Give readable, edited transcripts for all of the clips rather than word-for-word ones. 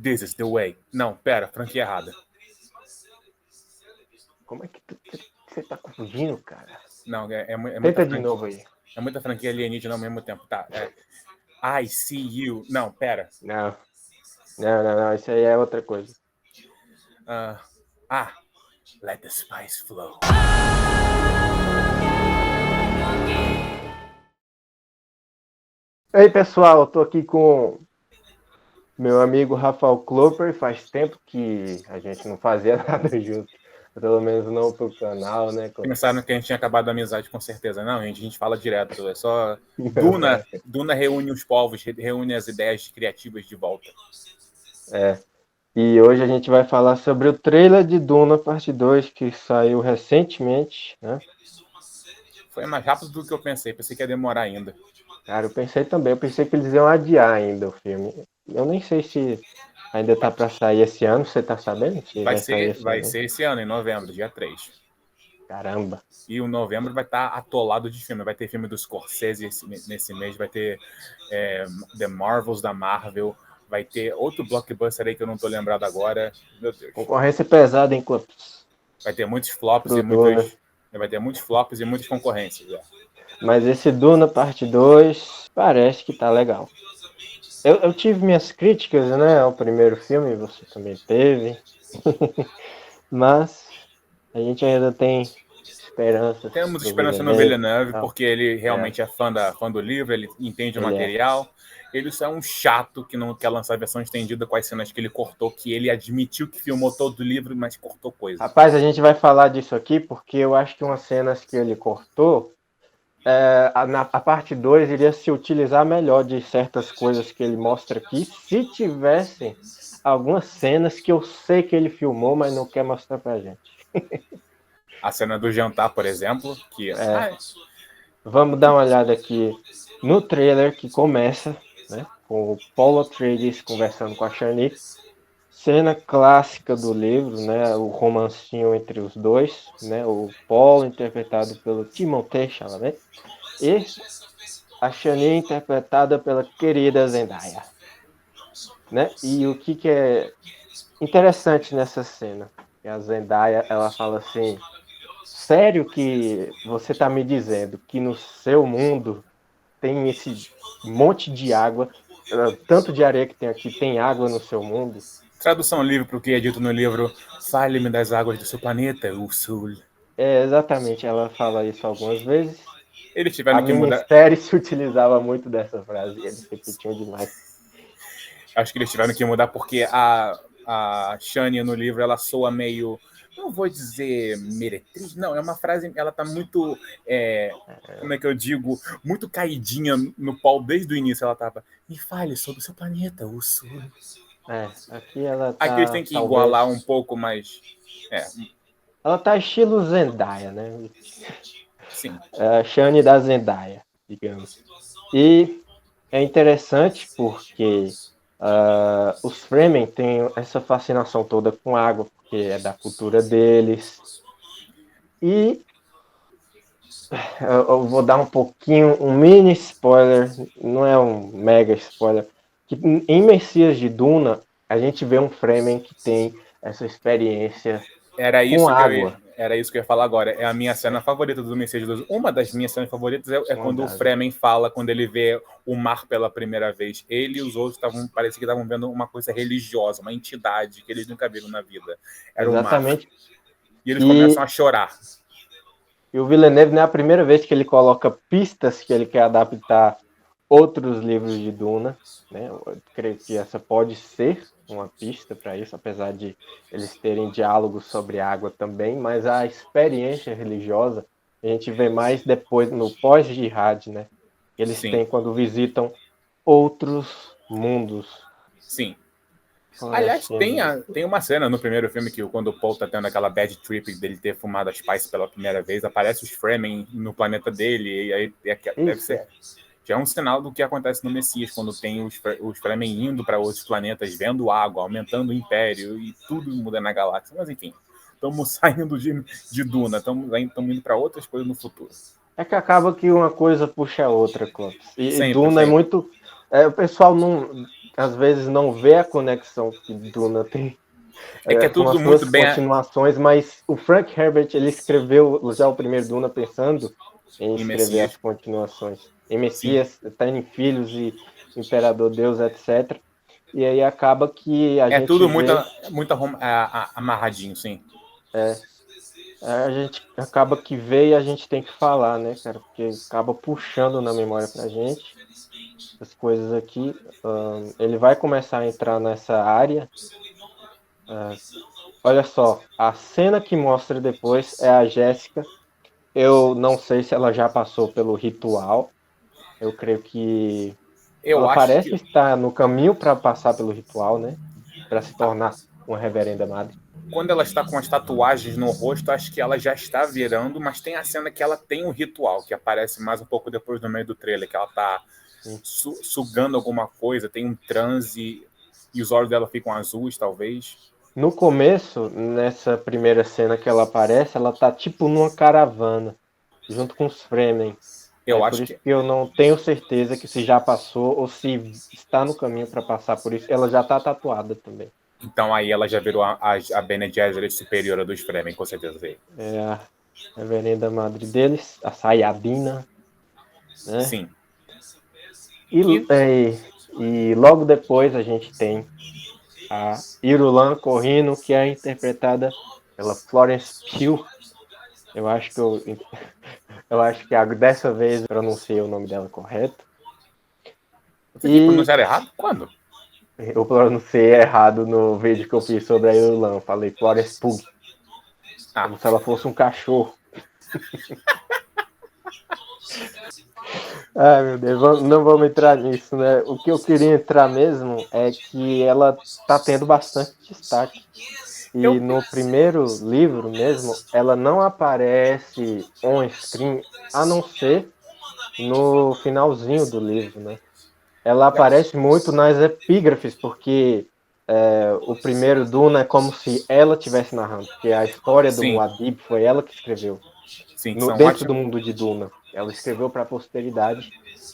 This is the way. Não, pera, franquia errada. Como é que você tá confundindo, cara? Não, é muita Tenta de franquia. novo aí. É muita franquia alienígena ao mesmo tempo. Tá, I see you. Não, pera. Não. Isso aí é outra coisa. Let the spice flow. Ei, pessoal, eu tô aqui com meu amigo Rafael Kloper. Faz tempo que a gente não fazia nada junto. Pelo menos não pro canal, né? Pensaram que a gente tinha acabado a amizade, com certeza. Não, gente, a gente fala direto. É só. Não, é. Duna reúne os povos, reúne as ideias criativas de volta. E hoje a gente vai falar sobre o trailer de Duna Parte 2, que saiu recentemente, né? Foi mais rápido do que eu pensei. Pensei que ia demorar ainda. Cara, eu pensei também. Eu pensei que eles iam adiar ainda o filme. Eu nem sei se ainda tá para sair esse ano. Você tá sabendo se vai sair esse Vai ano? ser esse ano, em novembro, dia 3. Caramba. E o novembro vai estar atolado de filme. Vai ter filme dos Scorsese nesse mês. Vai ter The Marvels da Marvel. Vai ter outro blockbuster aí que eu não tô lembrado agora. Meu Deus. Concorrência pesada em quantos? Vai ter muitos flops e Duna. muitos. Vai ter muitos flops e muitas concorrências. Mas esse Duna Parte 2 parece que tá legal. Eu tive minhas críticas, né, ao primeiro filme, você também teve. Mas a gente ainda tem esperanças Temos no esperança no Villeneuve. Villeneuve, porque ele realmente é fã do livro, ele entende o Ele é. material. Ele só é um chato que não quer lançar a versão estendida com as cenas que ele cortou, que ele admitiu que filmou todo o livro, mas cortou coisa. Rapaz, a gente vai falar disso aqui porque eu acho que umas cenas que ele cortou, a parte 2 iria se utilizar melhor de certas coisas que ele mostra aqui, se tivessem algumas cenas que eu sei que ele filmou, mas não quer mostrar pra gente. A cena do jantar, por exemplo, que Vamos dar uma olhada aqui no trailer que começa, né, com o Paul Atreides conversando com a Shani. Cena clássica do livro, né, o romancinho entre os dois, né, o Paul interpretado pelo Timothée Chalamet e a Shani interpretada pela querida Zendaya, né? E o que é interessante nessa cena? Que a Zendaya, ela fala assim: sério que você tá me dizendo que no seu mundo tem esse monte de água, tanto de areia que tem aqui, tem água no seu mundo? tradução livre para o que é dito no livro: Fale-me das águas do seu planeta, o Sul. Exatamente, ela fala isso algumas vezes. Eles A tiveram que mudar. minissérie se utilizava muito dessa frase, eles repetiam demais. Acho que eles tiveram que mudar porque a Shania no livro ela soa meio. Não vou dizer meretriz, não, é uma frase. Ela tá muito. Como é que eu digo? Muito caidinha no Paul desde o início. Ela tava. Me fale sobre o seu planeta, o Sul. Aqui ela Aqui eles tá, têm que igualar um talvez... pouco, mas. Ela tá estilo Zendaya, né? Sim. A Shani da Zendaya, digamos. E é interessante porque os Fremen têm essa fascinação toda com água, porque é da cultura deles. E eu vou dar um mini spoiler, não é um mega spoiler, que em Messias de Duna, a gente vê um Fremen que tem essa experiência com água. Era isso que eu ia falar agora. É a minha cena favorita do Messias de Luz. Uma das minhas cenas favoritas é quando o Fremen fala, quando ele vê o mar pela primeira vez. Ele e os outros parecia que estavam vendo uma coisa religiosa, uma entidade que eles nunca viram na vida. Era Exatamente. o mar. E eles começam a chorar. E o Villeneuve não é a primeira vez que ele coloca pistas que ele quer adaptar outros livros de Duna, né? Eu creio que essa pode ser uma pista para isso, apesar de eles terem diálogos sobre água também, mas a experiência religiosa a gente vê mais depois no pós-jihad, né? Eles têm quando visitam outros mundos. Sim. Aliás, tem uma cena no primeiro filme que quando o Paul tá tendo aquela bad trip dele ter fumado a Spice pela primeira vez, aparece os Fremen no planeta dele, e aí deve ser... Já é um sinal do que acontece no Messias, quando tem os Fremen indo para outros planetas, vendo água, aumentando o Império, e tudo muda na galáxia. Mas enfim, estamos saindo de Duna, estamos indo para outras coisas no futuro. É que acaba que uma coisa puxa a outra, Clopes. E Sempre, Duna sempre. é muito... o pessoal não... às vezes não vê a conexão que Duna tem É que é com tudo as muito suas bem. continuações, mas o Frank Herbert, ele escreveu já o primeiro Duna pensando em Em escrever Messias. as continuações. Em Sim. Messias, Tiny Filhos e Imperador Deus, etc. E aí acaba que a É gente tudo muito, vê... muito amarradinho, sim. A gente acaba que vê e a gente tem que falar, né, cara? Porque acaba puxando na memória pra gente as coisas aqui. Ele vai começar a entrar nessa área. Olha só, a cena que mostra depois é a Jéssica. Eu não sei se ela já passou pelo ritual. Eu creio que Eu ela acho parece que estar no caminho para passar pelo ritual, né? Para se tornar uma reverenda madre. quando ela está com as tatuagens no rosto, acho que ela já está virando, mas tem a cena que ela tem um ritual, que aparece mais um pouco depois no meio do trailer, que ela está sugando alguma coisa, tem um transe e os olhos dela ficam azuis, talvez. No começo, nessa primeira cena que ela aparece, ela tá tipo numa caravana, junto com os Fremen. Eu Por acho isso que que eu não tenho certeza que se já passou ou se está no caminho para passar por isso. Ela já tá tatuada também. então aí ela já virou a Bene Gesserit superiora dos Fremen, com certeza. É a reverenda madre deles, a Sayadina, né? Sim. E, Que e logo depois a gente tem a Irulan Corrino, que é interpretada pela Florence Pugh. Eu acho que eu acho que dessa vez eu pronunciei o nome dela correto. você tinha E pronunciado errado? Quando? eu pronunciei errado no vídeo que eu fiz sobre a Irulan. Eu falei Florence Pugh, Ah, como se ela fosse um cachorro. Ai, meu Deus, não vamos entrar nisso, né? O que eu queria entrar mesmo é que ela tá tendo bastante destaque. E eu no primeiro livro mesmo, ela não aparece on-screen, a não ser no finalzinho do livro, né? Ela aparece muito nas epígrafes, porque o primeiro Duna é como se ela estivesse narrando, porque a história do sim, Muad'Dib foi ela que escreveu, sim, que são dentro do ótimos, mundo de Duna. Ela escreveu para a posteridade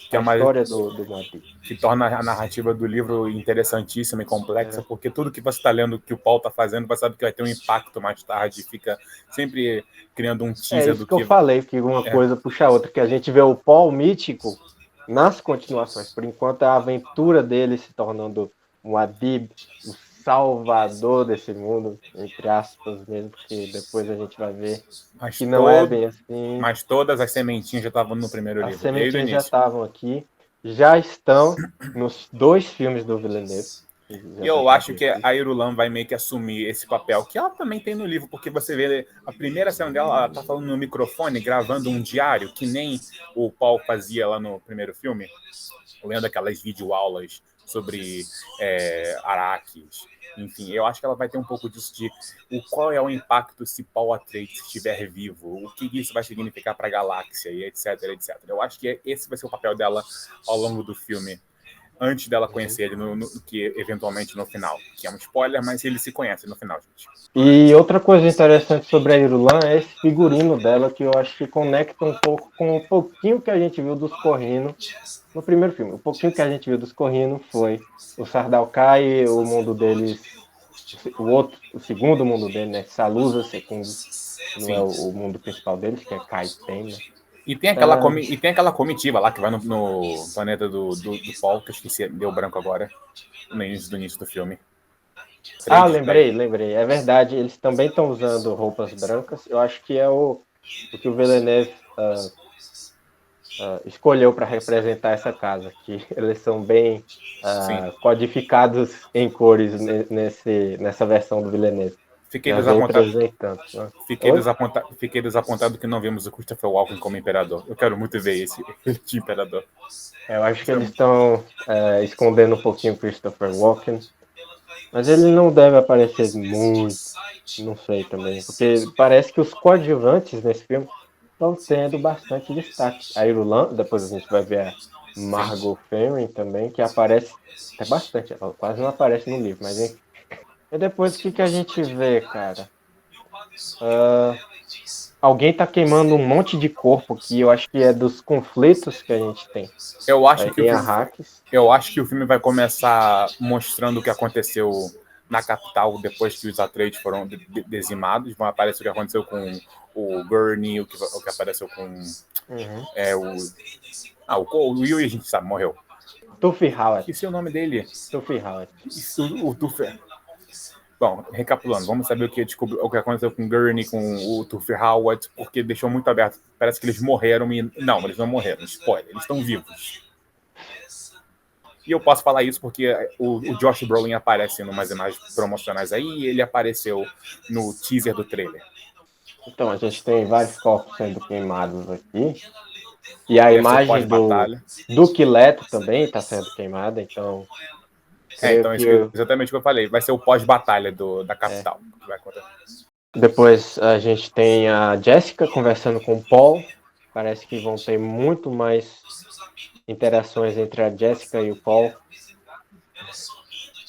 que é a uma história do Muad'Dib. que torna a narrativa do livro interessantíssima e complexa, porque tudo que você está lendo, que o Paul está fazendo, você sabe que vai ter um impacto mais tarde, fica sempre criando um É teaser do isso que eu que falei, que uma é, coisa puxa a outra, que a gente vê o Paul mítico nas continuações. Por enquanto, a aventura dele se tornando um Adib, o salvador desse mundo, entre aspas mesmo, porque depois a gente vai ver mas, que não é bem todo, assim. mas todas as sementinhas já estavam no primeiro As livro, desde o sementinhas já início. estavam aqui, já estão nos 2 filmes do Villeneuve, que E já vai eu acho fazer que aqui. a Irulan vai meio que assumir esse papel, que ela também tem no livro, porque você vê a primeira cena dela, ela tá falando no microfone, gravando um diário, que nem o Paul fazia lá no primeiro filme, lendo aquelas videoaulas sobre Araques. Enfim, eu acho que ela vai ter um pouco disso de qual é o impacto se Paul Atreides estiver vivo, o que isso vai significar para a galáxia, e etc, etc. Eu acho que esse vai ser o papel dela ao longo do filme, antes dela Uhum. conhecer ele, que eventualmente no final. Que é um spoiler, mas eles se conhecem no final, gente. E outra coisa interessante sobre a Irulan é esse figurino dela, que eu acho que conecta um pouco com o pouquinho que a gente viu dos Corrino no primeiro filme. O pouquinho que a gente viu dos Corrino foi o Sardaukar, o mundo deles, o segundo mundo dele, né? Salusa Secundus, que não é Sim. o mundo principal deles, que é Kaiten, né? E tem aquela comitiva lá que vai no planeta do Paul, que eu esqueci, deu branco agora, no início do filme. Trade vai. Lembrei. É verdade, eles também estão usando roupas brancas. Eu acho que é o que o Villeneuve escolheu para representar essa casa, que eles são bem Sim. codificados em cores nessa versão do Villeneuve. E Fiquei as desapontado. outras nem tanto. Né? Fiquei desapontado que não vimos o Christopher Walken como imperador. Eu quero muito ver esse de imperador. Eu acho que eles estão escondendo um pouquinho o Christopher Walken, mas ele não deve aparecer muito, não sei também, porque parece que os coadjuvantes nesse filme estão tendo bastante destaque. A Irulan, depois a gente vai ver a Sim. Margot Ferrin também, que aparece até bastante, ela quase não aparece no livro, mas enfim. E depois o que a gente vê, cara? alguém tá queimando um monte de corpo aqui. Eu acho que é dos conflitos que a gente tem. Eu acho que o filme vai começar mostrando o que aconteceu na capital depois que os Atreides foram dizimados. Vai aparecer o que aconteceu com o Gurney, o que apareceu com o Will, a gente sabe, morreu. Tuffy Howard. Esqueci o nome dele. Tuffy Howard. O Tuffy. Bom, recapitulando, vamos saber o que aconteceu com o Gurney, com o Tuffy Howard, porque deixou muito aberto. Parece que eles morreram e... Não, eles não morreram. Spoiler, eles estão vivos. E eu posso falar isso porque o Josh Brolin aparece em umas imagens promocionais aí e ele apareceu no teaser do trailer. Então, a gente tem vários corpos sendo queimados aqui. E a imagem do Leto também está sendo queimada, então... então exatamente o que eu falei. Vai ser o pós-batalha da capital. Que vai acontecer. Depois a gente tem a Jessica conversando com o Paul. Parece que vão ter muito mais interações entre a Jessica e o Paul.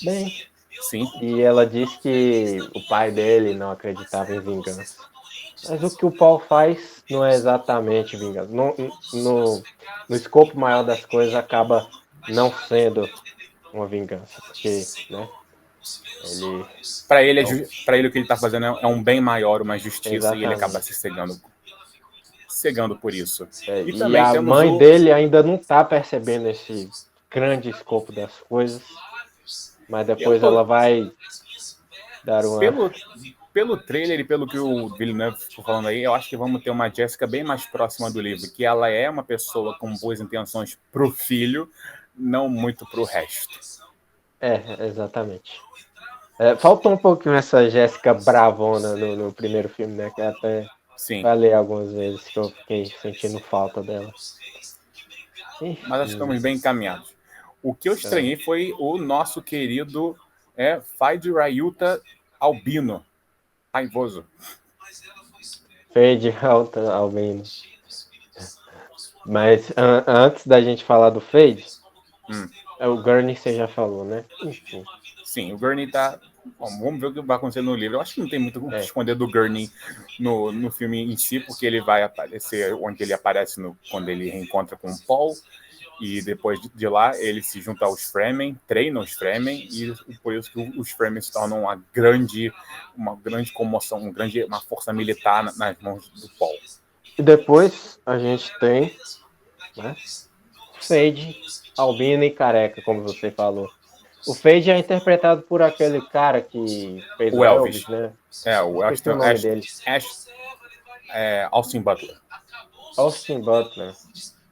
Bem, sim. E ela diz que o pai dele não acreditava em vingança. Mas o que o Paul faz não é exatamente vingança. No escopo maior das coisas acaba não sendo uma vingança, porque, né? Para ele o que ele está fazendo é um bem maior, uma justiça, exatamente. E ele acaba se cegando por isso. E também a mãe dele ainda não está percebendo esse grande escopo das coisas, mas depois ela vai dar uma... Pelo trailer e pelo que o Villeneuve ficou falando aí, eu acho que vamos ter uma Jessica bem mais próxima do livro, que ela é uma pessoa com boas intenções pro filho, não muito pro resto. Exatamente. Faltou um pouquinho essa Jéssica bravona no primeiro filme, né? Que até falei algumas vezes que eu fiquei sentindo falta dela. Mas acho que estamos bem encaminhados. O que eu estranhei foi o nosso querido Feyd Rautha Albino. Raivoso. Feyd Rautha Albino. Mas antes da gente falar do Feyd, o Gurney você já falou, né? Enfim. Sim, o Gurney tá... Bom, vamos ver o que vai acontecer no livro. Eu acho que não tem muito o que esconder do Gurney no filme em si, porque ele vai aparecer onde ele aparece quando ele reencontra com o Paul. E depois de lá, ele se junta aos Fremen, treina os Fremen, e por isso que os Fremen se tornam uma grande comoção, uma força militar nas mãos do Paul. E depois a gente tem, né, Feyd, Albino e Careca, como você falou. O Feyd é interpretado por aquele cara que fez o Elvis, né? O nome dele. Austin Butler. Austin Butler.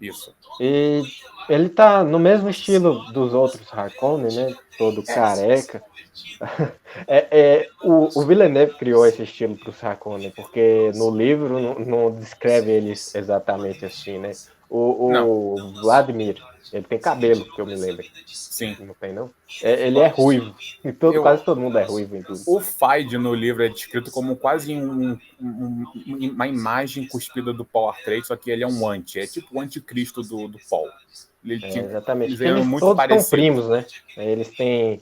Isso. E ele tá no mesmo estilo dos outros Harkonnen, né? Todo careca. O Villeneuve criou esse estilo para os Harkonnen, porque no livro não descreve eles exatamente assim, né? O Vladimir, ele tem cabelo, que eu me lembro. Sim. Não tem, não? Ele é ruivo. E quase todo mundo é ruivo em tudo. O Feyd no livro é descrito como quase uma imagem cuspida do Paul Atreides, só que ele é um anti. É tipo o anticristo do Paul. Exatamente. Eles muito todos parecidos. São primos, né? Eles têm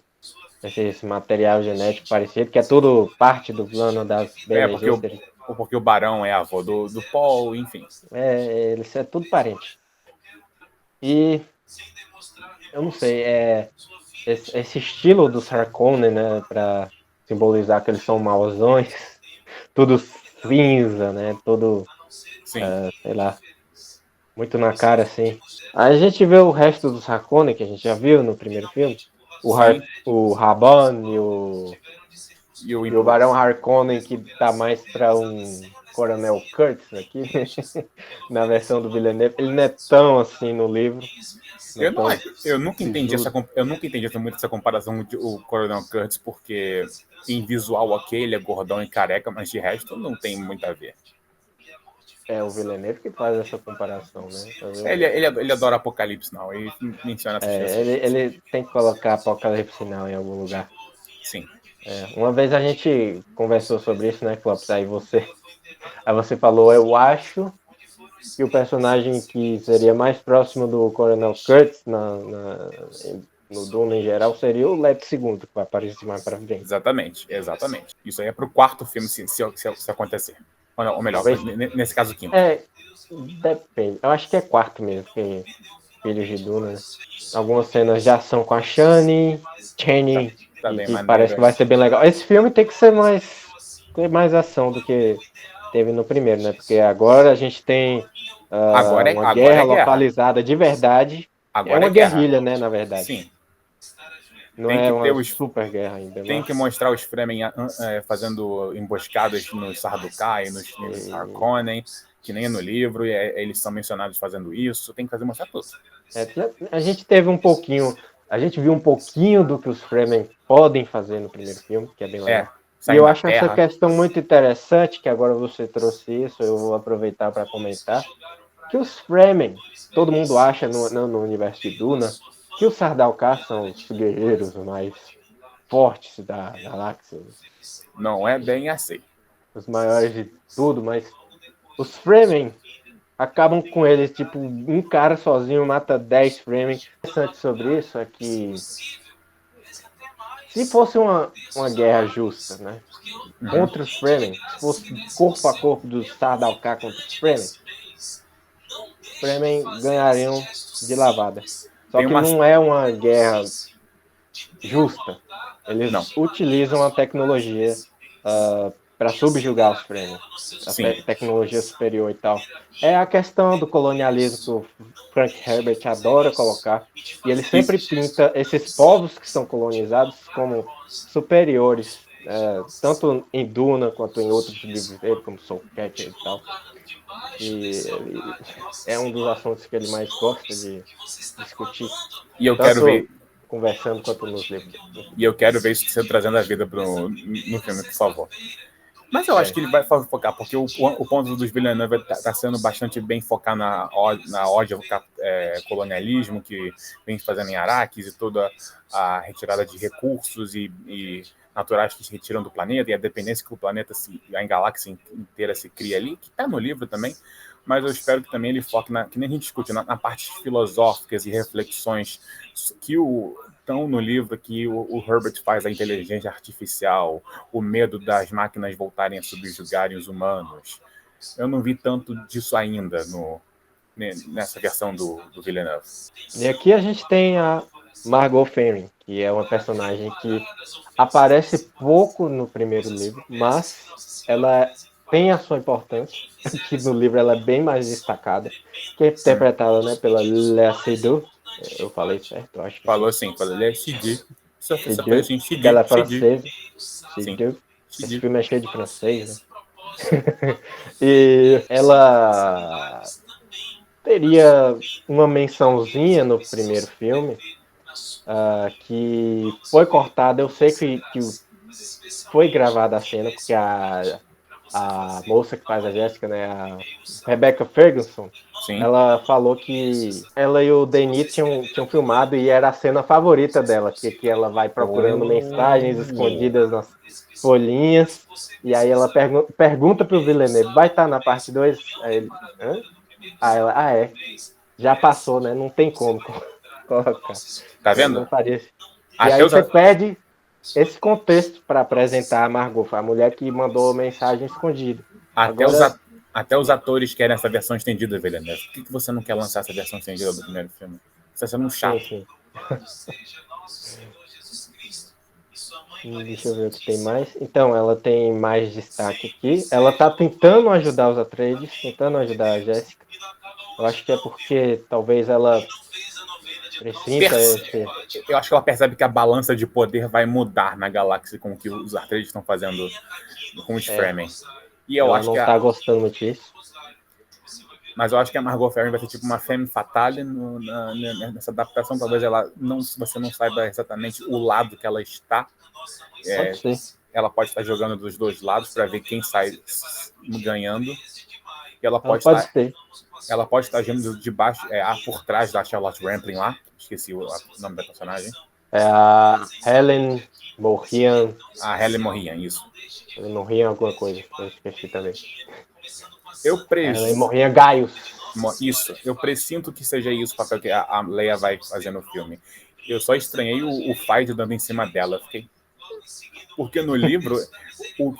esse material genético parecido, que é tudo parte do plano das Bene Gesserit. Porque o Barão é avô do Paul, enfim. Eles é tudo parente. E eu não sei, esse estilo dos Harkonnen, né, para simbolizar que eles são mauzões, tudo cinza, né, todo, sei lá, muito na cara, assim. Aí a gente vê o resto dos Harkonnen, que a gente já viu no primeiro filme, o Raban e o Barão Harkonnen, que tá mais para um Coronel Kurtz aqui, na versão do Villeneuve. Ele não é tão assim no livro. Eu nunca entendi muito essa comparação de o Coronel Kurtz, porque em visual ele é gordão e careca, mas de resto não tem muito a ver. É o Villeneuve que faz essa comparação, né? Ele adora Apocalipse Now, ele menciona essas coisas. Ele tem que colocar Apocalipse Now em algum lugar. Sim. Uma vez a gente conversou sobre isso, né, Clopes? Aí você falou, eu acho que o personagem que seria mais próximo do Coronel Kurtz no Duna em geral seria o Leto II, que vai aparecer mais pra frente. Exatamente. Isso aí é pro quarto filme, se acontecer. Ou melhor, nesse caso, quinto. Depende. Eu acho que é quarto mesmo, que Filhos de Duna, né? Algumas cenas de ação com a Shani, Chani, que parece que vai ser bem legal. Esse filme tem que ser ter mais ação do que teve no primeiro, né? Porque agora a gente tem uma guerra localizada de verdade. É uma guerrilha, né, na verdade. Sim. Não é uma super guerra ainda. Tem que mostrar os Fremen fazendo emboscadas nos Sardaukar e nos Harkonnen, que nem no livro, e eles são mencionados fazendo isso. Tem que mostrar tudo. A gente teve um pouquinho... A gente viu um pouquinho do que os Fremen podem fazer no primeiro filme, que é bem legal. E eu acho essa questão muito interessante, que agora você trouxe isso, eu vou aproveitar para comentar, que os Fremen, todo mundo acha no universo de Duna, que os Sardaukar são os guerreiros mais fortes da galáxia. Não é bem assim. Os maiores de tudo, mas os Fremen acabam com eles, tipo, um cara sozinho mata 10 Fremen. O interessante sobre isso é que se fosse uma guerra justa, né, contra os Fremen, se fosse corpo a corpo dos Sardaukar contra os Fremen ganhariam de lavada. Só que não é uma guerra justa. Eles utilizam a tecnologia para subjugar os Fremen. A tecnologia superior e tal. É a questão do colonialismo que o Frank Herbert adora colocar. E ele sempre pinta esses povos que são colonizados como superiores. Tanto em Duna quanto em outros livros dele, como Soulcatcher e tal. E é um dos assuntos que ele mais gosta de discutir. E eu quero ver... Conversando quanto nos livros. E eu quero ver isso sendo trazendo a vida no filme, por favor. Mas eu acho que ele vai focar, porque o ponto dos Villeneuve está sendo bastante bem focar na ódio colonialismo que vem fazendo em Arrakis e toda a retirada de recursos e naturais que se retiram do planeta e a dependência que o planeta, a galáxia inteira se cria ali, que está no livro também. Mas eu espero que também ele foque, que nem a gente discute, na partes filosóficas e reflexões que estão no livro, que o Herbert faz a inteligência artificial, o medo das máquinas voltarem a subjugarem os humanos. Eu não vi tanto disso ainda nessa versão do Villeneuve. E aqui a gente tem a Margot Ferring, que é uma personagem que aparece pouco no primeiro livro, mas ela tem a sua importância, que no livro ela é bem mais destacada, que é interpretada, né, pela Léa Seydoux. Eu falei certo, eu acho que falou sim, falou Léa Seydoux. Ela é francesa. Seydoux. Esse filme é cheio de francês, né? E ela teria uma mençãozinha no primeiro filme, que foi cortada. Eu sei que foi gravada a cena, porque a moça que faz a Jéssica, né, a Rebecca Ferguson, ela falou que ela e o Denis tinham filmado e era a cena favorita dela, que ela vai procurando mensagens escondidas nas folhinhas, e aí ela pergunta pro Villeneuve, vai estar na parte 2? Aí ele, hã? Aí ela, é, já passou, né, não tem como colocar. Tá vendo? Não faria. E aí você perde esse contexto para apresentar a Margot, a mulher que mandou mensagem escondida. Até os atores querem essa versão estendida, Villeneuve. Por que você não quer lançar essa versão estendida do primeiro filme? Você está sendo um chato. Sim. Deixa eu ver o que tem mais. Então, ela tem mais destaque aqui. Ela tá tentando ajudar os Atreides, tentando ajudar a Jéssica. Eu acho que é porque talvez ela eu acho que ela percebe que a balança de poder vai mudar na galáxia com o que os Atreides estão fazendo com os Fremen. E eu acho não tá gostando muito disso. Mas eu acho que a Margot Ferring vai ser tipo uma femme fatale nessa adaptação. Talvez você não saiba exatamente o lado que ela está. Ela pode estar jogando dos dois lados para ver quem sai ganhando. E ela pode estar agindo de baixo, por trás da Charlotte Rampling lá. Esqueci o nome da personagem. É a Helen Morrian. A Helen Morrian, isso. Helen Morrian alguma coisa, eu esqueci também. Helen Morrian Gaius. Isso, eu presinto que seja isso o papel que a Leia vai fazer no filme. Eu só estranhei o Feyd dando em cima dela. Fiquei... Porque no livro, o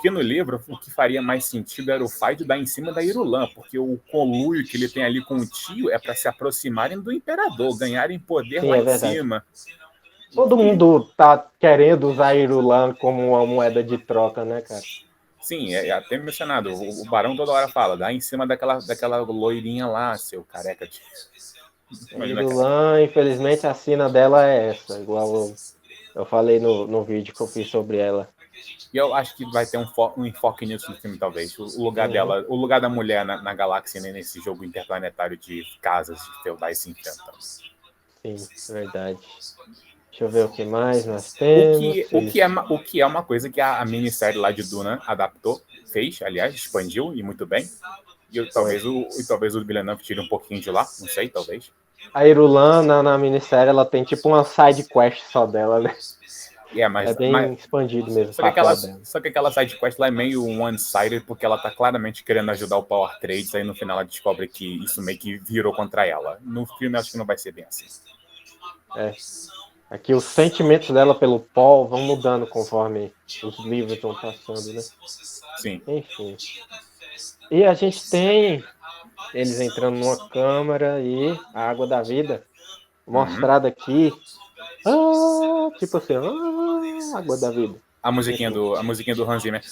que faria mais sentido era o Fight dar em cima da Irulan, porque o conluio que ele tem ali com o tio é para se aproximarem do Imperador, ganharem poder Sim, lá é em verdade. cima. Todo mundo tá querendo usar a Irulan como uma moeda de troca, né, cara? Sim, é até mencionado. O Barão toda hora fala, dá em cima daquela loirinha lá, seu careca. A Imagina, cara. Irulan, infelizmente, a sina dela é essa, igual eu falei no vídeo que eu fiz sobre ela. E eu acho que vai ter um enfoque nisso no filme, talvez. O lugar dela, o lugar da mulher na galáxia, né, nesse jogo interplanetário de casas de feudais se enfrentando. Sim, verdade. Deixa eu ver o que mais nós temos. O que é uma coisa que a minissérie lá de Duna adaptou, fez, aliás, expandiu, e muito bem. E talvez o Villeneuve tire um pouquinho de lá, não sei, talvez. A Irulan, na minissérie, ela tem tipo uma side quest só dela, né? É bem expandido mesmo o papel dela. Só que aquela side quest lá é meio one-sided, porque ela tá claramente querendo ajudar o Power Trades, aí no final ela descobre que isso meio que virou contra ela. No filme, acho que não vai ser bem assim. É. Aqui os sentimentos dela pelo Paul vão mudando conforme os livros vão passando, né? Sim. Enfim. E a gente tem eles entrando numa câmara e a água da vida mostrada aqui. Tipo assim, água da vida. A musiquinha do Hans Zimmer.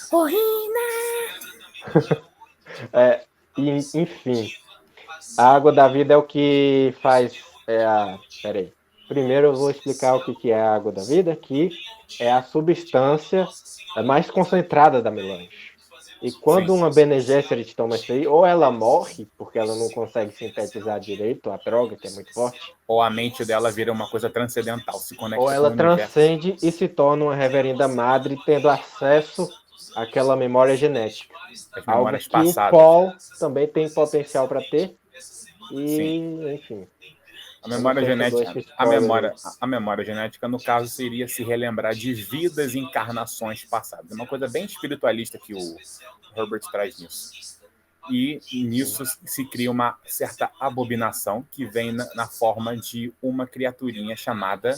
Enfim, a água da vida é o que faz. Peraí. Primeiro eu vou explicar o que é a água da vida, que é a substância mais concentrada da melange. E quando uma Bene Gesserit toma isso aí, ou ela morre, porque ela não consegue sintetizar direito a droga, que é muito forte. Ou a mente dela vira uma coisa transcendental, se conecta ou ela com o universo. transcende e se torna uma reverenda madre, tendo acesso àquela memória genética. As Algo memórias que passadas. o Paul também tem potencial para ter. Enfim. A memória genética, no caso, seria se relembrar de vidas e encarnações passadas. É uma coisa bem espiritualista que o Herbert traz nisso. E nisso se cria uma certa abominação que vem na forma de uma criaturinha chamada...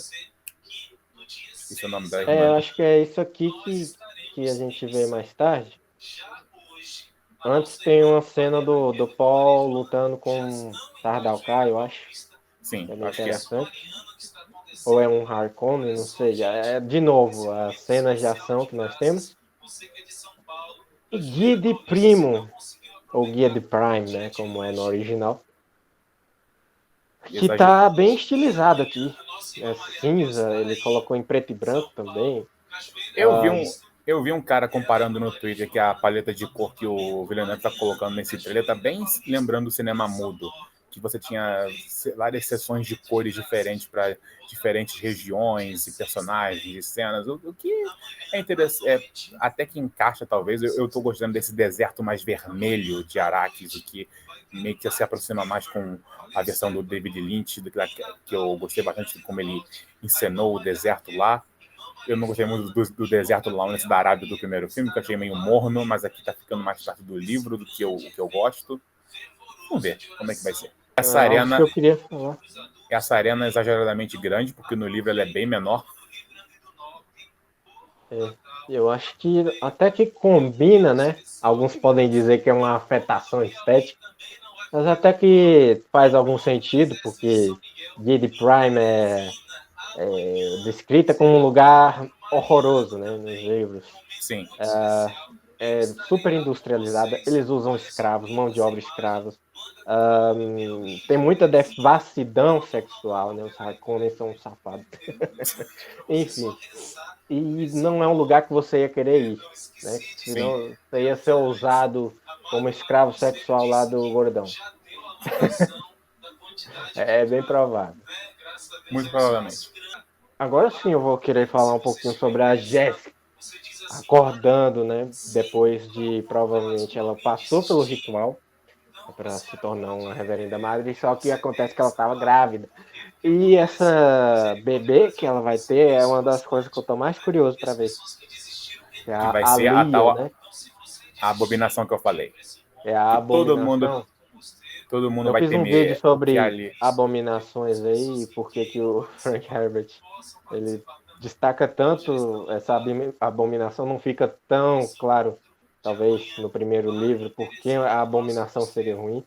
Esqueci o nome da irmã. Eu acho que é isso aqui que a gente vê mais tarde. Antes tem uma cena do Paul lutando com Tardaukar, eu acho. Sim, é bem acho interessante. Ou é um Harkonnen, não sei. De novo, as cenas de ação que nós temos. E Guia de Primo, ou Guia de Prime, né, como é no original. Que tá bem estilizado aqui. É cinza, ele colocou em preto e branco também. Eu vi um cara comparando no Twitter que a paleta de cor que o Villeneuve tá colocando nesse trailer tá bem lembrando o cinema mudo. Que você tinha várias sessões de cores diferentes para diferentes regiões e personagens e cenas. O que é interessante, até que encaixa, talvez. Eu tô gostando desse deserto mais vermelho de Arrakis, o que meio que se aproxima mais com a versão do David Lynch, que eu gostei bastante de como ele encenou o deserto lá. Eu não gostei muito do deserto lá da Arábia do primeiro filme, que eu achei meio morno, mas aqui tá ficando mais perto do livro do que eu gosto. Vamos ver como é que vai ser. Essa arena, que eu queria falar. Essa arena é exageradamente grande, porque no livro ela é bem menor. Eu acho que até que combina, né? Alguns podem dizer que é uma afetação estética, mas até que faz algum sentido, porque Guide Prime é descrita como um lugar horroroso, né, nos livros. Sim. É super industrializada, eles usam escravos, mão de obra escravos. Tem muita devassidão sexual, né? Os Harkonnen são safados. Enfim. E não é um lugar que você ia querer ir, né? Senão você ia ser usado como escravo sexual lá do gordão. É bem provável. Muito provavelmente. Agora sim eu vou querer falar um pouquinho sobre a Jéssica acordando, né? Depois de, provavelmente, ela passou pelo ritual para se tornar uma reverenda madre, só que acontece que ela estava grávida. E essa bebê que ela vai ter é uma das coisas que eu tô mais curioso para ver. Que vai ser Lia, a tal, né? A abominação que eu falei. É a abominação. Todo mundo eu vai fiz um temer vídeo sobre ali. abominações aí, porque que o Frank Herbert ele destaca tanto essa abominação, não fica tão claro, talvez, no primeiro livro, porque a abominação seria ruim.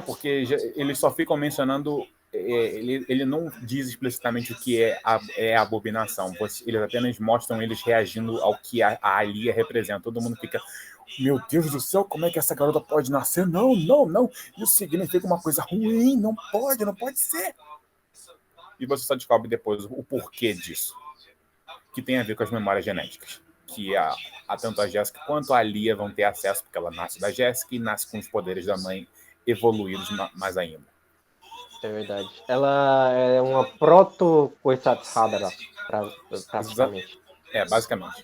Porque eles só ficam mencionando. Ele não diz explicitamente o que é a abominação. Eles apenas mostram eles reagindo ao que a Alia representa. Todo mundo fica, meu Deus do céu, como é que essa garota pode nascer? Não, não, não. Isso significa uma coisa ruim. Não pode ser. E você só descobre depois o porquê disso. Que tem a ver com as memórias genéticas. Que tanto a Jéssica quanto a Alia vão ter acesso, porque ela nasce da Jéssica e nasce com os poderes da mãe evoluídos mais ainda. É verdade. Ela é uma proto-Koisatsu-Hadara, praticamente. Basicamente.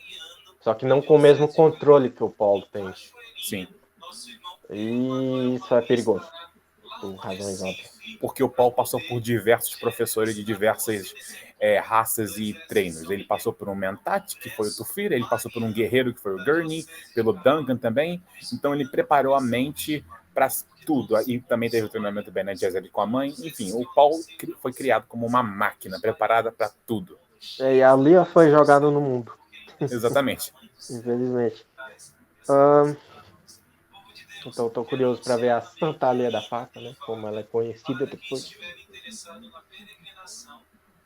Só que não com o mesmo controle que o Paulo tem. Sim. E isso é perigoso. Por razões óbvias. Porque o Paul passou por diversos professores de diversas raças e treinos. Ele passou por um Mentat, que foi o Tufira, ele passou por um guerreiro, que foi o Gurney, pelo Duncan também. Então ele preparou a mente para tudo. E também teve o treinamento Bene Gesserit com a mãe. Enfim, o Paul foi criado como uma máquina, preparada para tudo. E a Lia foi jogada no mundo. Exatamente. Infelizmente. Então estou curioso para ver a Santa Lia da Faca, né? Como ela é conhecida depois.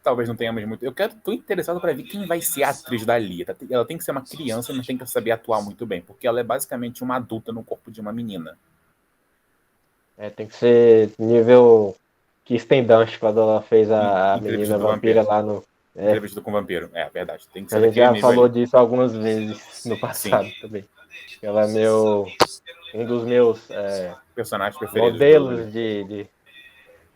Talvez não tenhamos muito. Tô interessado para ver quem vai ser a atriz da Lia. Ela tem que ser uma criança, mas tem que saber atuar muito bem, porque ela é basicamente uma adulta no corpo de uma menina. Tem que ser nível Kirsten Dunst quando ela fez a menina vampira lá no. Entrevista com o vampiro, verdade. Tem que ser a gente já falou disso algumas vezes no passado. Sim. Também. Ela é um dos meus personagens preferidos. Modelos de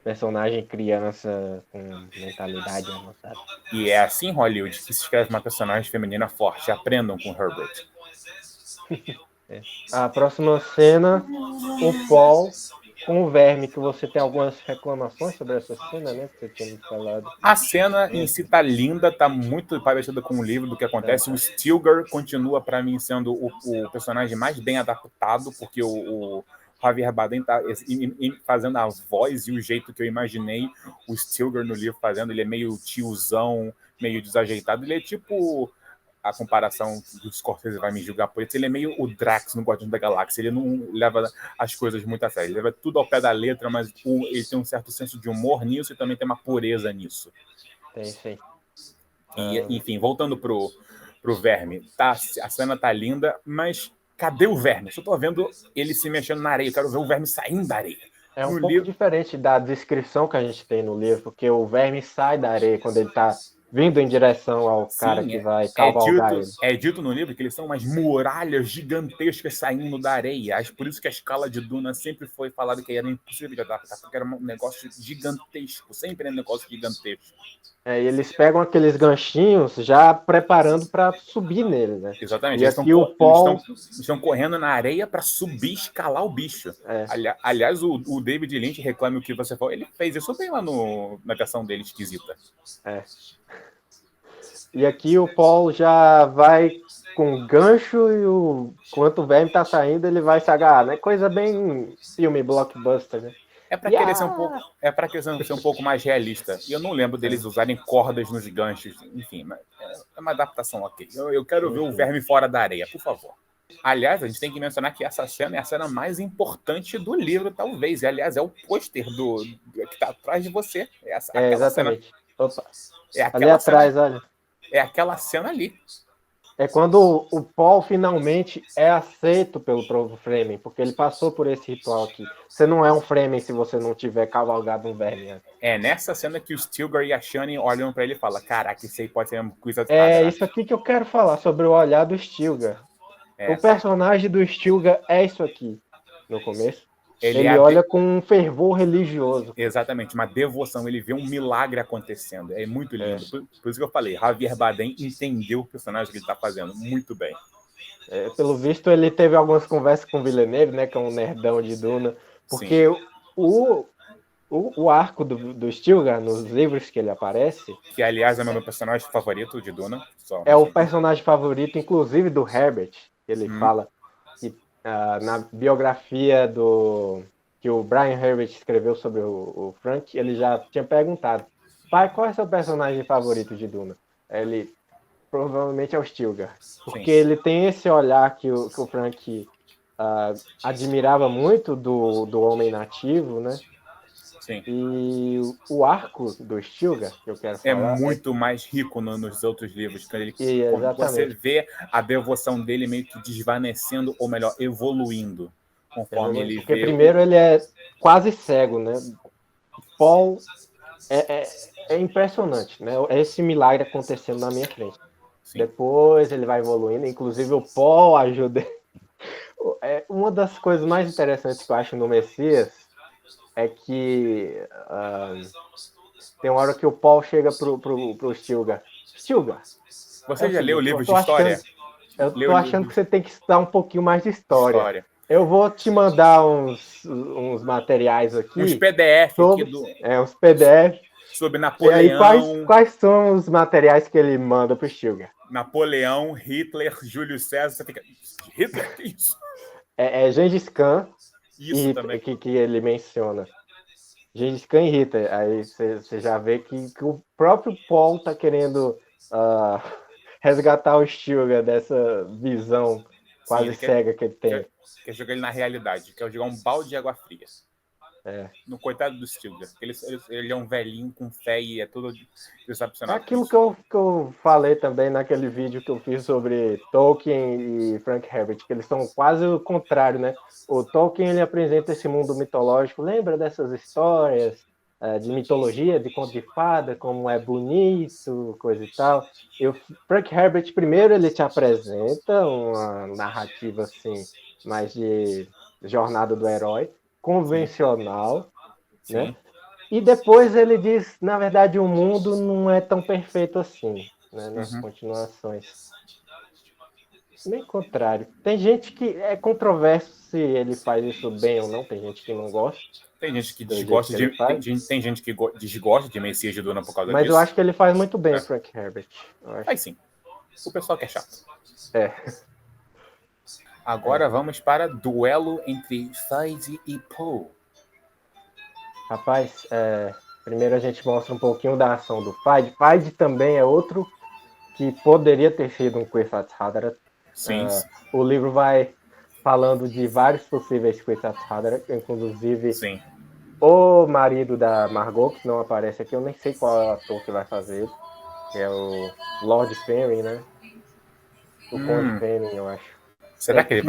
personagem criança com mentalidade avançada. E é assim em Hollywood que se escreve uma personagem feminina forte. Aprendam com Herbert. A próxima cena, o Paul com o verme, que você tem algumas reclamações sobre essa cena, né? Que você tinha me falado. A cena em si tá linda, tá muito parecida com o livro do que acontece. O Stilgar continua, para mim, sendo o personagem mais bem adaptado, porque o Javier Bardem tá fazendo a voz e o jeito que eu imaginei o Stilgar no livro fazendo. Ele é meio tiozão, meio desajeitado. Ele é tipo... A comparação dos Scorsese vai me julgar por isso. Ele é meio o Drax no Guardiões da Galáxia. Ele não leva as coisas muito a sério. Ele leva tudo ao pé da letra, mas ele tem um certo senso de humor nisso e também tem uma pureza nisso. Tem. E, enfim, voltando pro verme. A cena tá linda, mas cadê o verme? Eu só tô vendo ele se mexendo na areia. Eu quero ver o verme saindo da areia. É um pouco diferente da descrição que a gente tem no livro, porque o verme sai da areia quando ele tá vindo em direção ao cara que vai cavalgar ele. É dito no livro que eles são umas muralhas gigantescas saindo da areia. Por isso que a escala de Duna sempre foi falada que era impossível de adaptar, porque era um negócio gigantesco. Sempre é um negócio gigantesco. E eles pegam aqueles ganchinhos já preparando para subir nele, né? Exatamente. E aqui o Paul... Eles estão correndo na areia para subir, escalar o bicho. Aliás, o David Lynch, reclame o que você falou, ele fez isso bem lá na versão dele esquisita. E aqui o Paul já vai com o gancho e enquanto o verme tá saindo, ele vai se agarrar, né? Coisa bem filme blockbuster, né? É para querer ser um pouco mais realista. E eu não lembro deles usarem cordas nos ganchos. Enfim, é uma adaptação ok. Eu quero ver o verme fora da areia, por favor. Aliás, a gente tem que mencionar que essa cena é a cena mais importante do livro, talvez. E, aliás, é o pôster que tá atrás de você. Exatamente. Cena. Opa. Ali atrás, olha. É aquela cena ali. É quando o Paul finalmente é aceito pelo Provo Fremen, porque ele passou por esse ritual aqui. Você não é um Fremen se você não tiver cavalgado um verme. É nessa cena que o Stilgar e a Shani olham pra ele e falam: caraca, isso aí pode ser uma coisa... isso aqui que eu quero falar, sobre o olhar do Stilgar. O personagem do Stilgar é isso aqui, no começo. Ele olha com um fervor religioso. Exatamente, uma devoção. Ele vê um milagre acontecendo. É muito lindo. Por isso que eu falei, Javier Bardem entendeu o personagem que ele está fazendo muito bem. Pelo visto, ele teve algumas conversas com o Villeneuve, né, que é um nerdão de Duna. Porque o arco do Stilgar, nos livros que ele aparece... Que, aliás, é o meu personagem favorito de Duna. É o personagem favorito, inclusive, do Herbert. Ele fala... na biografia que o Brian Herbert escreveu sobre o Frank, ele já tinha perguntado: pai, qual é seu personagem favorito de Duna? ele provavelmente é o Stilgar. Porque Sim. ele tem esse olhar que o Frank admirava muito do homem nativo, né? Sim. E o arco do Stilgar, que eu quero É falar... muito mais rico nos outros livros. Quando você Exatamente. vê a devoção dele meio que desvanecendo, ou melhor, evoluindo. Conforme ele Porque vê... primeiro ele é quase cego, né? Paul é impressionante, né? É esse milagre acontecendo na minha frente. Sim. Depois ele vai evoluindo, inclusive o Paul ajuda. Uma das coisas mais interessantes que eu acho no Messias é que tem uma hora que o Paul chega pro Stilgar. Stilgar, Você já leu livros de eu história? tô achando que você tem que estudar um pouquinho mais de história. Eu vou te mandar uns materiais aqui. Uns PDF sobre, aqui uns PDF. sobre E aí, Napoleão. quais são os materiais que ele manda pro Stilgar? Napoleão, Hitler, Júlio César. Você fica... Hitler? Que isso? É Gengis Khan Isso também. que ele menciona. Gengis Khan e Hitler. Aí você já vê que o próprio Paul tá querendo resgatar o Stilgar dessa visão quase cega que ele tem. Quer jogar ele na realidade. Quer jogar um balde de água fria. No coitado do Stilgar. Ele é um velhinho com fé e é tudo decepcionado. Aquilo que eu falei também naquele vídeo que eu fiz sobre Tolkien e Frank Herbert, que eles são quase o contrário, né? O Tolkien, ele apresenta esse mundo mitológico, lembra dessas histórias de mitologia, de conto de fada, como é bonito, coisa e tal. E o Frank Herbert, primeiro, ele te apresenta uma narrativa, assim, mais de jornada do herói, convencional, Sim. né? E depois ele diz, na verdade, o mundo não é tão perfeito assim, né, nas continuações. Nem contrário. Tem gente que é controverso se ele faz isso bem ou não, tem gente que não gosta. Tem gente que desgosta de... Tem gente que desgosta de Messias de Duna por causa disso. Mas eu acho que ele faz muito bem, Frank Herbert. Faz sim. O pessoal que é chato. Agora vamos para duelo entre Feige e Poe. Rapaz, primeiro a gente mostra um pouquinho da ação do Feige. Feige também é outro que poderia ter sido um Kwisatz Haderach. Sim. O livro vai falando de vários possíveis Kwisatz Haderach, inclusive o marido da Margot, que não aparece aqui, eu nem sei qual é o ator que vai fazer, que é o Lord Perrin, né? O Conde Perrin, eu acho. Será que ele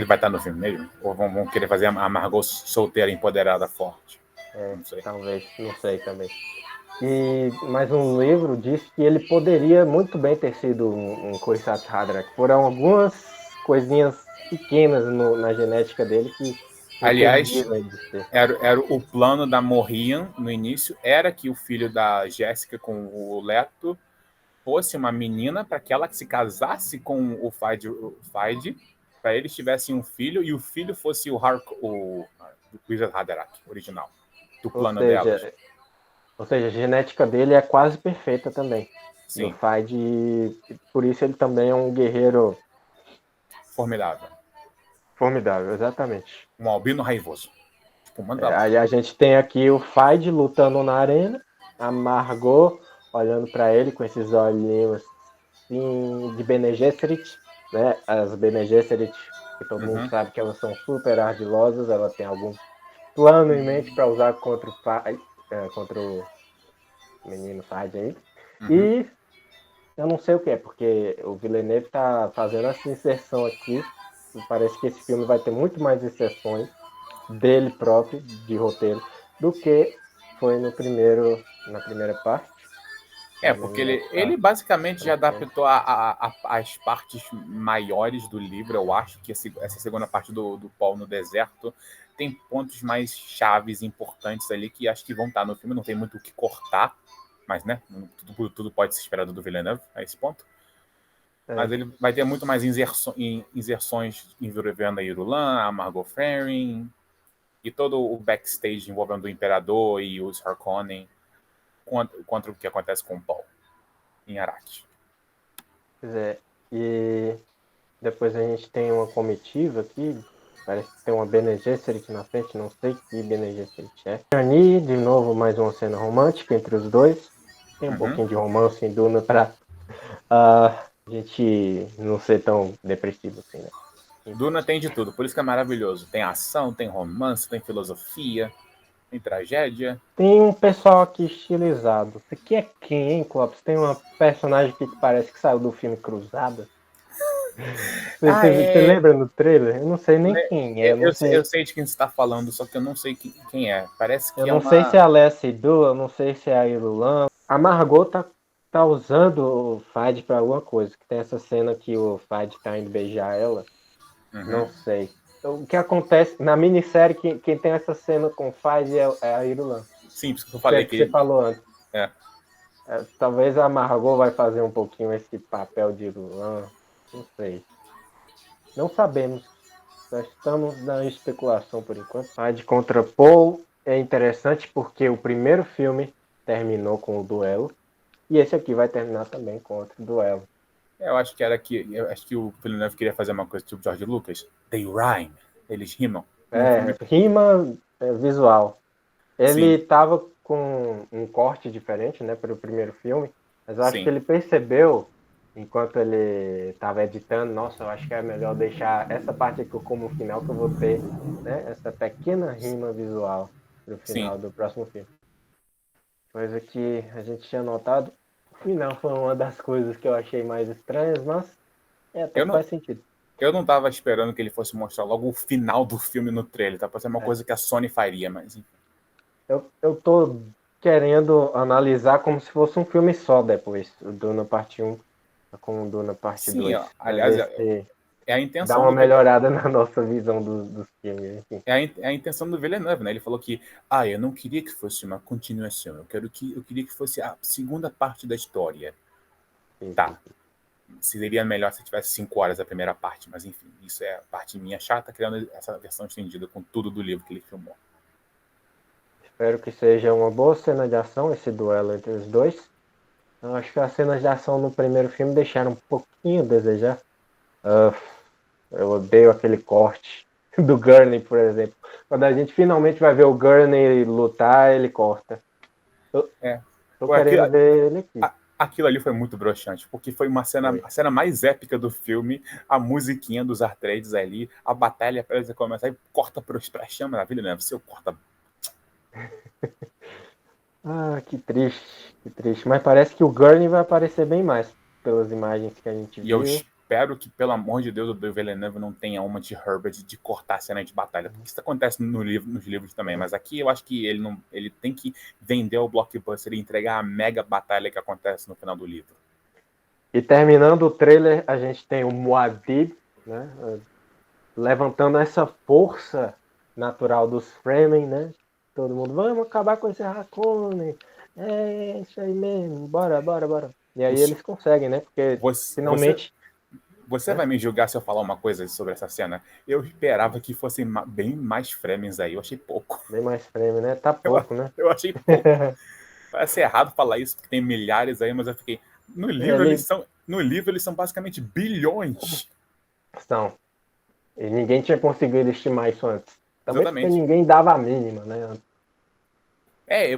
vai estar no filme mesmo? Ou vão querer fazer a Margot solteira, empoderada, forte? Não sei. Talvez, não sei também. Mas um livro diz que ele poderia muito bem ter sido um Kwisatz Haderach. Foram algumas coisinhas pequenas na genética dele que... Aliás, era o plano da Morrian no início, era que o filho da Jéssica com o Leto fosse uma menina para que ela se casasse com o Feige, para eles tivessem um filho e o filho fosse o Kwisatz Haderach original, do plano delas. Ou seja, a genética dele é quase perfeita também. Sim. No Feige, por isso ele também é um guerreiro formidável. Formidável, exatamente. Um albino raivoso. Aí a gente tem aqui o Feige lutando na arena, a Margot olhando para ele com esses olhinhos assim, de Bene Gesserit, né? As Bene Gesserit, que todo mundo sabe que elas são super ardilosas, ela tem algum plano em mente para usar contra o menino Feige aí. E eu não sei o que é, porque o Villeneuve tá fazendo essa inserção aqui, e parece que esse filme vai ter muito mais inserções dele próprio, de roteiro, do que foi na primeira parte. Porque ele basicamente já adaptou as partes maiores do livro. Eu acho que essa segunda parte do Paul no deserto tem pontos mais chaves importantes ali que acho que vão estar no filme. Não tem muito o que cortar, mas né, tudo pode ser esperado do Villeneuve a esse ponto. Mas ele vai ter muito mais inserções envolvendo a Irulan, a Margot Ferrin e todo o backstage envolvendo o Imperador e os Harkonnen contra o que acontece com o Paul em Arrakis. Pois é, e depois a gente tem uma comitiva aqui, parece que tem uma Bene Gesserit na frente, não sei que Bene Gesserit é. Chani, de novo, mais uma cena romântica entre os dois. Tem um pouquinho de romance em Duna pra a gente não ser tão depressivo assim, né? Duna tem de tudo, por isso que é maravilhoso. Tem ação, tem romance, tem filosofia, tem tragédia. Tem um pessoal aqui estilizado. Isso aqui é quem, hein, Clopes? Tem uma personagem aqui que parece que saiu do filme Cruzada. Você É. lembra no trailer? Eu não sei nem quem é. Eu sei de quem você está falando, só que eu não sei quem é. Parece Eu que é não sei se é uma. a Leslie Du, eu não sei se é a Irulan. A Margot tá usando o Fad pra alguma coisa. Que tem essa cena que o Fad tá indo beijar ela. Não sei. Então, o que acontece na minissérie, quem tem essa cena com o Fad é a Irulan. Sim, por isso que eu Que é falei o que você que. falou antes. É. Talvez a Margot vai fazer um pouquinho esse papel de Irulan. Não sei. Não sabemos. Nós estamos na especulação por enquanto. Fad contra Paul é interessante porque o primeiro filme terminou com o duelo. E esse aqui vai terminar também com outro duelo. Eu acho que era que. Eu acho que o Villeneuve queria fazer uma coisa tipo George Lucas. They rhyme. Eles rimam. Num filme. Rima visual. Ele Sim, estava com um corte diferente, né, para o primeiro filme, mas eu acho que sim. ele percebeu, enquanto ele estava editando, nossa, eu acho que é melhor deixar essa parte aqui como final, que eu vou ter, né, essa pequena rima visual para o Sim. final do próximo filme. Coisa que a gente tinha notado, e não foi uma das coisas que eu achei mais estranhas, mas até Eu que não, faz sentido. eu não tava esperando que ele fosse mostrar logo o final do filme no trailer, tá? Pode ser uma coisa que a Sony faria, mas. Eu tô querendo analisar como se fosse um filme só depois, o Duna parte 1 com o Duna parte Sim, 2, para aliás, ver se é a dá intenção uma do melhorada na nossa visão dos filmes. Enfim. é a intenção do Villeneuve, né? Ele falou que, eu não queria que fosse uma continuação, eu queria que fosse a segunda parte da história. Tá, seria melhor se tivesse 5 horas a primeira parte, mas enfim, isso é a parte minha chata, criando essa versão estendida com tudo do livro que ele filmou. Espero que seja uma boa cena de ação, esse duelo entre os dois. Eu acho que as cenas de ação no primeiro filme deixaram um pouquinho a desejar. Eu odeio aquele corte do Gurney, por exemplo. Quando a gente finalmente vai ver o Gurney lutar, ele corta. Eu É. tô Aquilo, querendo ver ele aqui. aquilo ali foi muito broxante, porque foi uma cena, Foi. a cena mais épica do filme, a musiquinha dos Atreides ali, a batalha para começar e corta pra chama, maravilha, né? Você corta. Que triste, que triste. Mas parece que o Gurney vai aparecer bem mais pelas imagens que a gente E eu viu. espero que, pelo amor de Deus, o Deus Villeneuve não tenha uma de Herbert de cortar a cena de batalha, porque isso acontece nos livros também, mas aqui eu acho que ele tem que vender o blockbuster e entregar a mega batalha que acontece no final do livro. E terminando o trailer, a gente tem o Muad'Dib, né, levantando essa força natural dos Fremen, né? Todo mundo, vamos acabar com esse Harkonnen. É isso aí mesmo, bora, bora, bora. E aí Os- eles conseguem, né? Porque Você, finalmente, você né? vai me julgar se eu falar uma coisa sobre essa cena? Eu esperava que fossem bem mais Fremens aí, eu achei pouco. Bem mais Fremen, né? Tá Eu, pouco, né? eu achei pouco. Parece errado falar isso, porque tem milhares aí, mas eu fiquei. Ele No livro eles são basicamente bilhões. são. E ninguém tinha conseguido estimar isso antes. Também porque Exatamente. ninguém dava a mínima, né?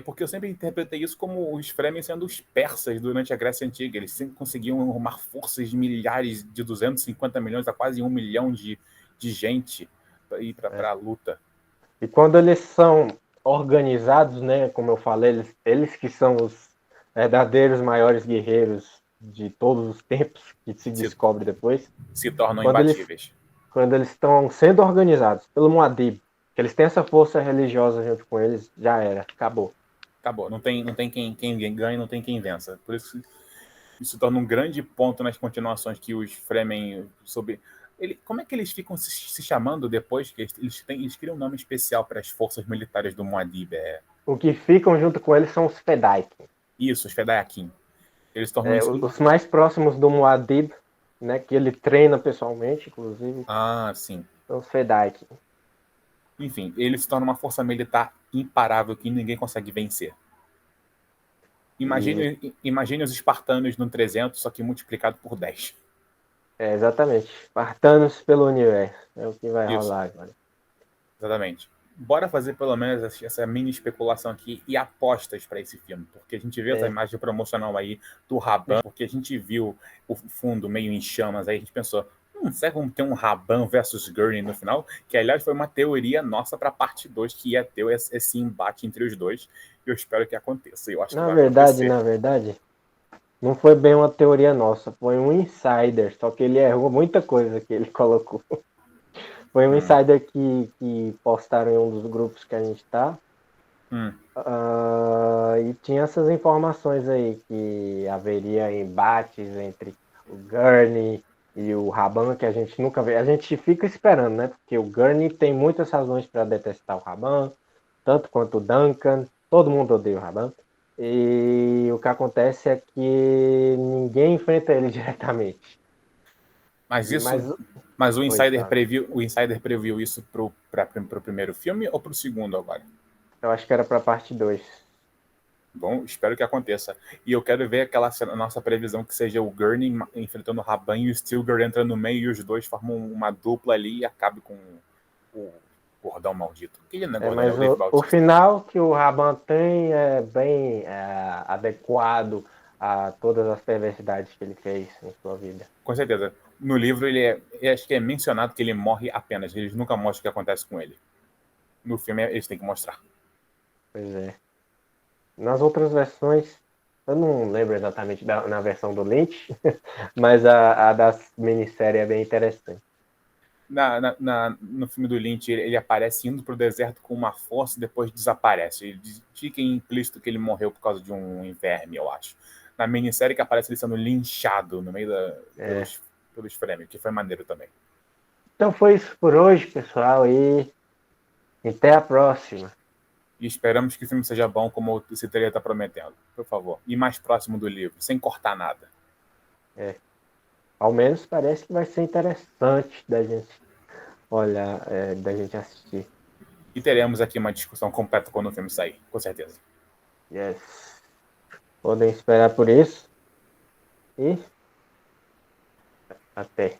Porque eu sempre interpretei isso como os Fremen sendo os persas durante a Grécia Antiga. Eles sempre conseguiam arrumar forças de milhares, de 250 milhões a quase 1 milhão de gente para ir para a luta. E quando eles são organizados, né? Como eu falei, eles que são os verdadeiros maiores guerreiros de todos os tempos, que se Se, descobre depois, se tornam quando eles imbatíveis. quando eles estão sendo organizados pelo Muad'Dib, que eles têm essa força religiosa junto com eles, já era, acabou. Acabou. Não tem quem ganhe, não tem quem vença. Por isso isso torna um grande ponto nas continuações que os Fremen como é que eles ficam se chamando depois? Que eles criam um nome especial para as forças militares do Muad'Dib. O que ficam junto com eles são os Fedaykin. Isso, os Fedaykin. Eles tornam isso. Os mais próximos do Muad'Dib, né, que ele treina pessoalmente, inclusive, Sim. são os Fedaykin. Enfim, eles se tornam uma força militar imparável que ninguém consegue vencer. Imagine os espartanos no 300, só que multiplicado por 10. Exatamente. Espartanos pelo universo. É o que vai Isso, rolar agora. exatamente. bora fazer pelo menos essa mini especulação aqui e apostas para esse filme, porque a gente vê essa imagem promocional aí do Raban, porque a gente viu o fundo meio em chamas, aí a gente pensou, será que vamos ter um Raban versus Gurney no final? Que, aliás, foi uma teoria nossa para a parte 2, que ia ter esse embate entre os dois, e eu espero que aconteça. Eu acho que vai acontecer. Na verdade, não foi bem uma teoria nossa, foi um insider, só que ele errou muita coisa que ele colocou. Foi um insider que postaram em um dos grupos que a gente tá. E tinha essas informações aí, que haveria embates entre o Gurney e o Raban, que a gente nunca vê. A gente fica esperando, né? Porque o Gurney tem muitas razões para detestar o Raban, tanto quanto o Duncan. Todo mundo odeia o Raban. E o que acontece é que ninguém enfrenta ele diretamente. Mas o Insider previu isso pro primeiro filme ou pro segundo agora? Eu acho que era pra parte 2. Bom, espero que aconteça. E eu quero ver aquela nossa previsão que seja o Gurney enfrentando o Raban e o Stilgar entrando no meio e os dois formam uma dupla ali e acabe com o Gordão Maldito. Mas o final que o Raban tem é bem adequado a todas as perversidades que ele fez em sua vida. Com certeza. No livro, acho que é mencionado que ele morre apenas. Eles nunca mostram o que acontece com ele. No filme, eles têm que mostrar. Pois é. Nas outras versões, eu não lembro exatamente na versão do Lynch, mas a da minissérie é bem interessante. No filme do Lynch, ele aparece indo pro deserto com uma força e depois desaparece. Ele fica implícito que ele morreu por causa de um verme, eu acho. Na minissérie que aparece ele sendo linchado no meio pelos frames, que foi maneiro também. Então foi isso por hoje, pessoal, e até a próxima. E esperamos que o filme seja bom, como esse trailer está prometendo, por favor. E mais próximo do livro, sem cortar nada. Ao menos parece que vai ser interessante da gente olhar, da gente assistir. E teremos aqui uma discussão completa quando o filme sair, com certeza. Yes. Podem esperar por isso. E até.